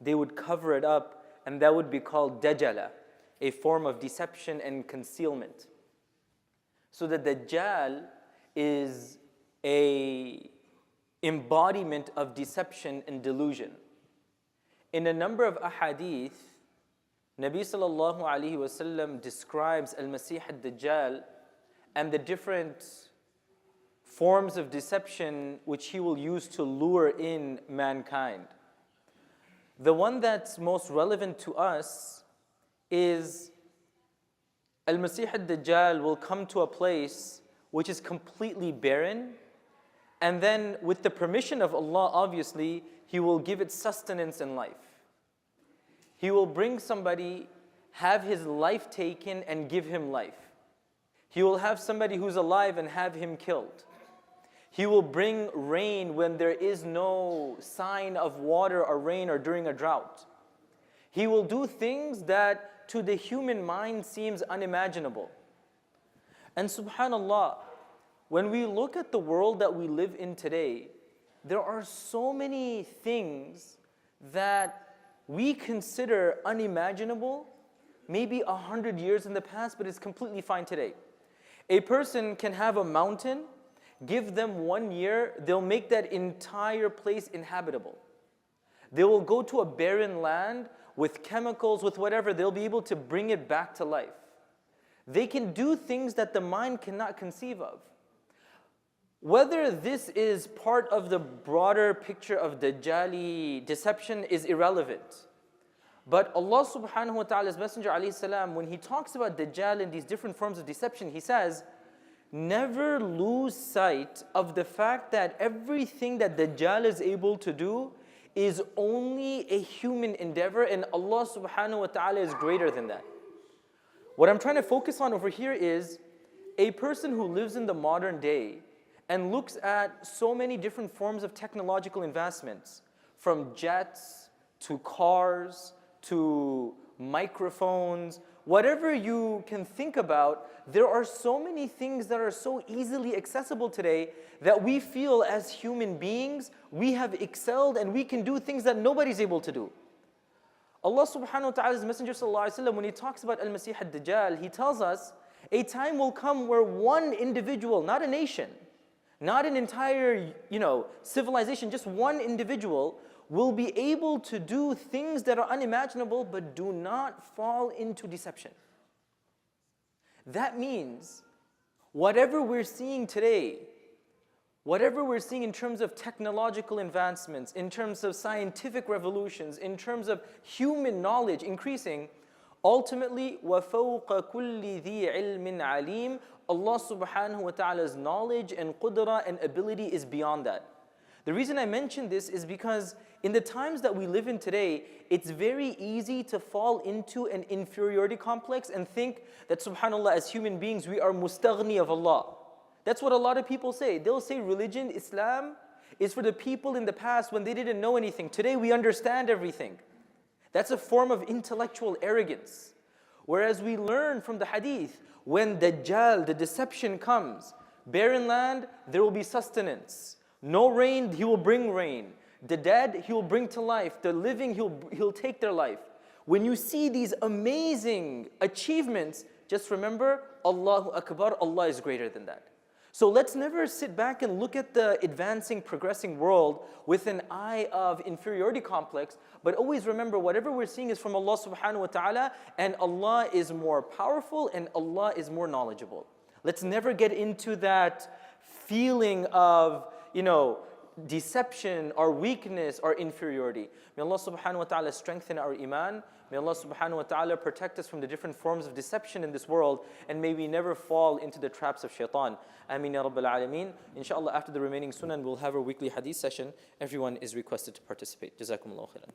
they would cover it up, and that would be called Dajjal, a form of deception and concealment. So the Dajjal is a embodiment of deception and delusion. In a number of ahadith, Nabi sallallahu alaihi wasallam describes al-Masih al-Dajjal and the different forms of deception which he will use to lure in mankind. The one that's most relevant to us is al-Masih al-Dajjal will come to a place which is completely barren, and then with the permission of Allah, obviously, He will give it sustenance and life. He will bring somebody, have his life taken and give him life. He will have somebody who's alive and have him killed. He will bring rain when there is no sign of water or rain or during a drought. He will do things that to the human mind seems unimaginable. And subhanallah, when we look at the world that we live in today, there are so many things that we consider unimaginable, maybe 100 years in the past, but it's completely fine today. A person can have a mountain, give them 1 year, they'll make that entire place inhabitable. They will go to a barren land with chemicals, with whatever, they'll be able to bring it back to life. They can do things that the mind cannot conceive of. Whether this is part of the broader picture of Dajjali deception is irrelevant. But Allah subhanahu wa ta'ala's Messenger alayhi salam, when he talks about Dajjal and these different forms of deception, he says, never lose sight of the fact that everything that Dajjal is able to do is only a human endeavor, and Allah subhanahu wa ta'ala is greater than that. What I'm trying to focus on over here is a person who lives in the modern day and looks at so many different forms of technological advancements, from jets to cars to microphones, whatever you can think about, there are so many things that are so easily accessible today that we feel as human beings, we have excelled and we can do things that nobody's able to do. Allah subhanahu wa ta'ala's Messenger sallallahu alaihi wasallam, when he talks about al-Masih al-Dajjal, he tells us a time will come where one individual, not a nation, not an entire, civilization, just one individual will be able to do things that are unimaginable but do not fall into deception. That means whatever we're seeing today, whatever we're seeing in terms of technological advancements, in terms of scientific revolutions, in terms of human knowledge increasing, ultimately, وَفَوْقَ كُلِّ ذِي عِلْمٍ عَلِيمٍ, Allah subhanahu wa ta'ala's knowledge and qudra and ability is beyond that. The reason I mention this is because in the times that we live in today, it's very easy to fall into an inferiority complex and think that subhanallah, as human beings, we are mustaghni of Allah. That's what a lot of people say. They'll say religion, Islam, is for the people in the past when they didn't know anything. Today we understand everything. That's a form of intellectual arrogance. Whereas we learn from the hadith, when Dajjal, the deception comes, barren land, there will be sustenance. No rain, he will bring rain. The dead, he will bring to life. The living, he'll take their life. When you see these amazing achievements, just remember, Allahu Akbar, Allah is greater than that. So let's never sit back and look at the advancing, progressing world with an eye of inferiority complex, but always remember whatever we're seeing is from Allah subhanahu wa ta'ala, and Allah is more powerful and Allah is more knowledgeable. Let's never get into that feeling of, deception or weakness or inferiority. May Allah subhanahu wa ta'ala strengthen our iman. May Allah subhanahu wa ta'ala protect us from the different forms of deception in this world, and may we never fall into the traps of shaitan. Ameen ya Rabbil Alameen. Inshallah, after the remaining sunan, we'll have our weekly hadith session. Everyone is requested to participate. Jazakumullahu khairan.